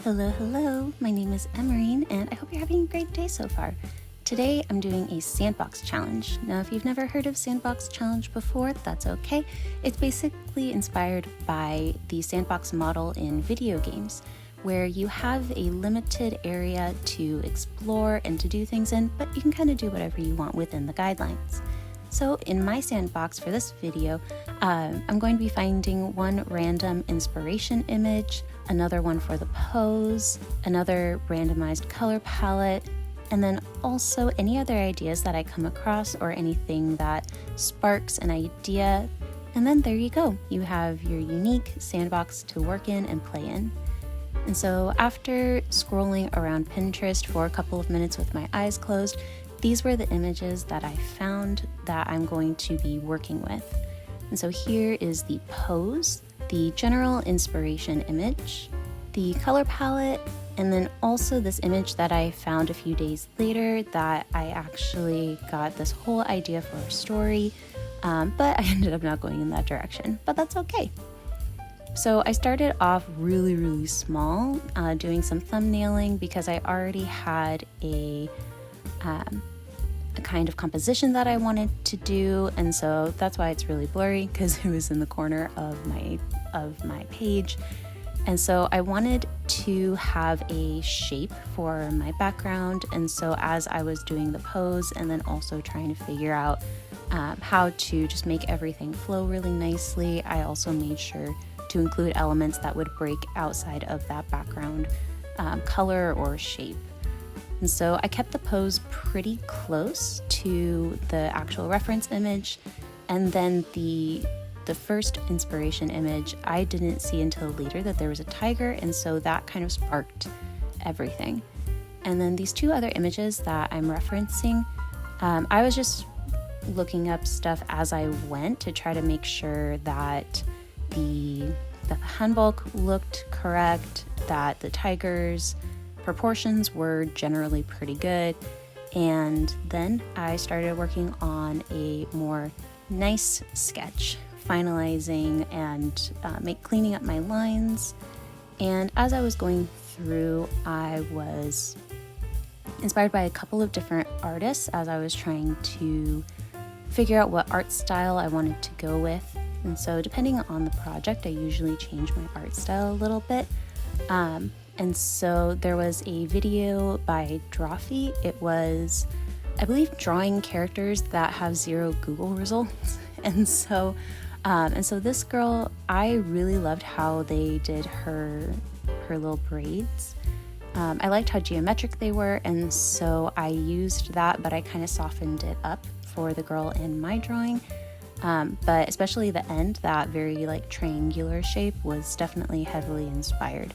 Hello, my name is Emerine, and I hope you're having a great day so far. Today, I'm doing a Sandbox challenge. Now, if you've never heard of Sandbox challenge before, that's okay. It's basically inspired by the Sandbox model in video games, where you have a limited area to explore and to do things in, but you can kind of do whatever you want within the guidelines. So in my sandbox for this video, I'm going to be finding one random inspiration image, another one for the pose, another randomized color palette, and then also any other ideas that I come across or anything that sparks an idea. And then there you go. You have your unique sandbox to work in and play in. And so after scrolling around Pinterest for a couple of minutes with my eyes closed, these were the images that I found that I'm going to be working with. And so here is the pose, the general inspiration image, the color palette, and then also this image that I found a few days later that I actually got this whole idea for a story, but I ended up not going in that direction, but that's okay. So I started off really small, doing some thumbnailing because I already had a kind of composition that I wanted to do, and so that's why it's really blurry, because it was in the corner of my page. And so I wanted to have a shape for my background, and so as I was doing the pose and then also trying to figure out how to just make everything flow really nicely, I also made sure to include elements that would break outside of that background color or shape. And so I kept the pose pretty close to the actual reference image, and then the first inspiration image I didn't see until later that there was a tiger, and so that kind of sparked everything. And then these two other images that I'm referencing, I was just looking up stuff as I went to try to make sure that the hand bulk looked correct, that the tiger's proportions were generally pretty good, and then I started working on a more nice sketch, finalizing and cleaning up my lines. And as I was going through, I was inspired by a couple of different artists as I was trying to figure out what art style I wanted to go with. And so depending on the project, I usually change my art style a little bit. And so there was a video by Drawfee. It was, I believe, drawing characters that have 0 Google results. And so this girl, I really loved how they did her little braids. I liked how geometric they were, and so I used that, but I kind of softened it up for the girl in my drawing. But especially the end, that very triangular shape was definitely heavily inspired.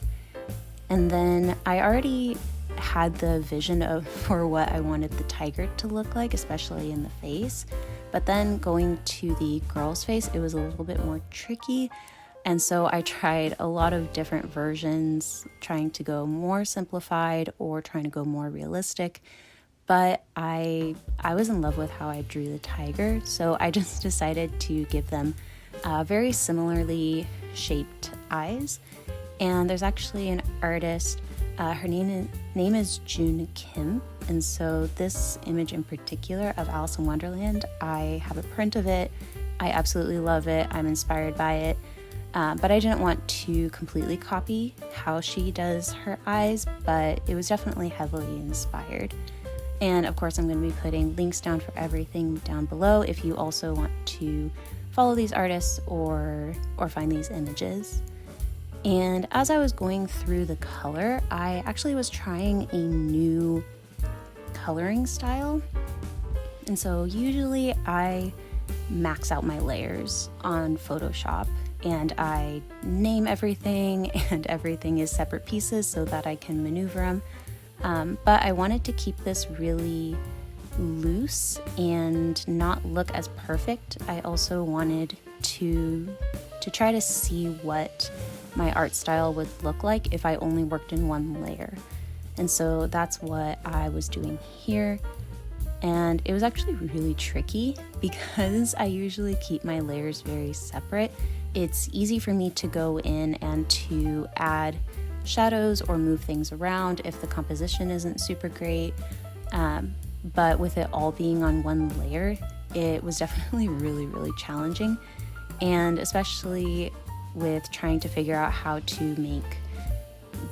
And then I already had the vision for what I wanted the tiger to look like, especially in the face. But then going to the girl's face, it was a little bit more tricky. And so I tried a lot of different versions, trying to go more simplified or trying to go more realistic. But I was in love with how I drew the tiger, so I just decided to give them very similarly shaped eyes. And there's actually an artist, her name is June Kim, and so this image in particular of Alice in Wonderland, I have a print of it. I absolutely love it. I'm inspired by it, but I didn't want to completely copy how she does her eyes, but it was definitely heavily inspired. And of course, I'm going to be putting links down for everything down below if you also want to follow these artists or find these images. And as I was going through the color, I actually was trying a new coloring style. And so usually I max out my layers on Photoshop, and I name everything, and everything is separate pieces so that I can maneuver them. But I wanted to keep this really loose and not look as perfect. I also wanted to try to see what my art style would look like if I only worked in one layer. And so that's what I was doing here. And it was actually really tricky because I usually keep my layers very separate. It's easy for me to go in and to add shadows or move things around if the composition isn't super great. But with it all being on one layer, it was definitely really challenging. And especially with trying to figure out how to make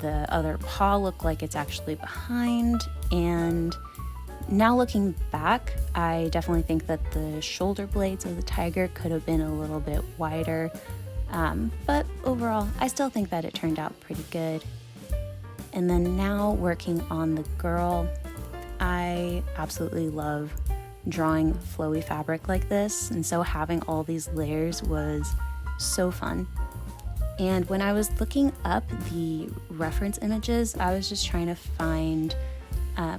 the other paw look like it's actually behind. And now looking back, I definitely think that the shoulder blades of the tiger could have been a little bit wider. But overall, I still think that it turned out pretty good. And then now working on the girl, I absolutely love drawing flowy fabric like this, and so having all these layers was so fun. And when I was looking up the reference images, I was just trying to find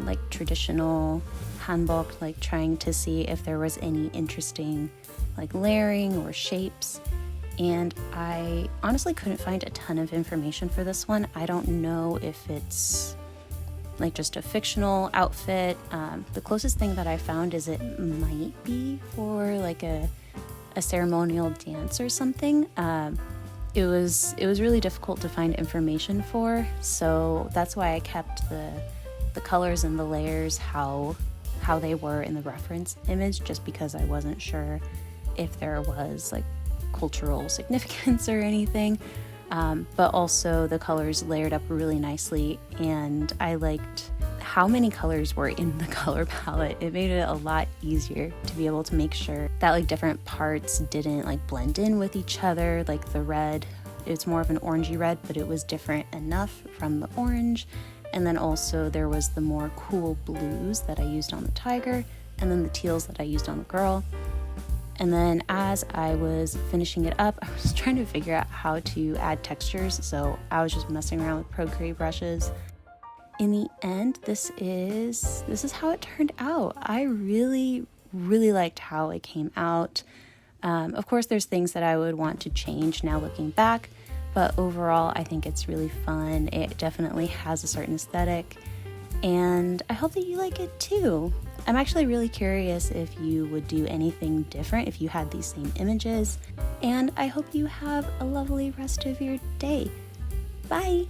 like traditional hanbok, like trying to see if there was any interesting like layering or shapes. And I honestly couldn't find a ton of information for this one. I don't know if it's like just a fictional outfit. The closest thing that I found is it might be for like a ceremonial dance or something. It was really difficult to find information for, so that's why I kept the colors and the layers how they were in the reference image, just because I wasn't sure if there was like cultural significance or anything. But also the colors layered up really nicely, and I liked how many colors were in the color palette. It made it a lot easier to be able to make sure that like different parts didn't like blend in with each other. Like the red, it's more of an orangey red, but it was different enough from the orange. And then also there was the more cool blues that I used on the tiger, and then the teals that I used on the girl. And then as I was finishing it up, I was trying to figure out how to add textures, so I was just messing around with Procreate brushes. In the end, this is how it turned out. I really liked how it came out. Of course, there's things that I would want to change now looking back, but overall, I think it's really fun. It definitely has a certain aesthetic, and I hope that you like it too. I'm actually really curious if you would do anything different if you had these same images, and I hope you have a lovely rest of your day. Bye!